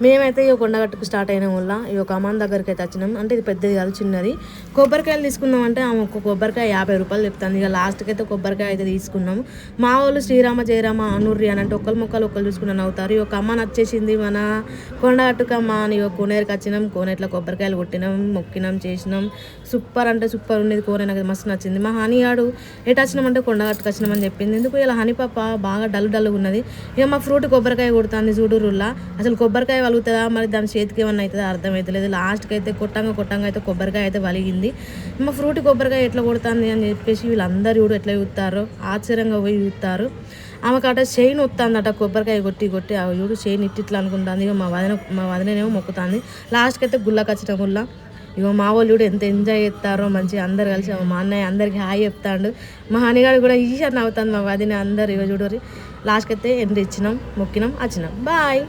మేమైతే ఈ కొండగట్టుకు స్టార్ట్ అయిన వల్ల ఈ ఒక అమ్మాన్ దగ్గరికి అయితే వచ్చినాం. అంటే ఇది పెద్దది కాదు, చిన్నది. కొబ్బరికాయలు తీసుకుందాం అంటే ఆమె ఒక్క కొబ్బరికాయ 50 రూపాయలు చెప్తాను. ఇక లాస్ట్కి అయితే కొబ్బరికాయ అయితే తీసుకున్నాము. మా వాళ్ళు శ్రీరామ జయరామ అనుర్రి అని అంటే ఒకళ్ళు మొక్కలు ఒకళ్ళు చూసుకుని అవుతారు. ఈ ఒక అమ్మ నచ్చేసింది మన కొండగట్టుకమ్మ అని కోనేరుకి వచ్చినాం. కోనేట్లో కొబ్బరికాయలు కొట్టినాం, మొక్కినాం, చేసినాం. సూపర్ అంటే సూపర్ ఉండేది కోనే, నాకు మస్తు నచ్చింది. మా హనీగాడు ఎటు వచ్చినామంటే కొండగట్టుకు వచ్చినామని చెప్పింది. ఎందుకు ఇలా హనీ పాప బాగా డల్గా ఉన్నది. ఇక మా ఫ్రూట్ కొబ్బరికాయ కొడుతుంది చూడురుల్లా. అసలు కొబ్బరికాయ వలుగుతుందా మరి దాని చేతికి ఏమన్నా అవుతుందా అర్థమవుతలేదు. లాస్ట్కి అయితే కొట్టంగా అయితే కొబ్బరికాయ అయితే వలిగింది. మా ఫ్రూట్ కొబ్బరికాయ ఎట్లా కొడుతుంది అని చెప్పేసి వీళ్ళందరూ చూడు ఎట్లా చూస్తారో ఆశ్చర్యంగా పోయి చూస్తారు. ఆమెకట చైన్ వస్తుందట కొబ్బరికాయ కొట్టి ఆ చూడు చైన్ ఇట్లా అనుకుంటుంది. ఇక మా వదినేమో మొక్కుతుంది. లాస్ట్కి అయితే గుళ్ళకి వచ్చిన గుళ్ళ ఇగో మా వాళ్ళు కూడా ఎంత ఎంజాయ్ చేస్తారో మంచిగా అందరు కలిసి. మా అన్నయ్య అందరికి హాయ్ చెప్తాడు. మా హనీగాడు కూడా ఈసారి నవ్వుతుంది. మా వదిన అందరు ఇగో చూడరి. లాస్ట్కి అయితే ఎంట్రీ ఇచ్చినాం, మొక్కినాం, వచ్చినాం. బాయ్.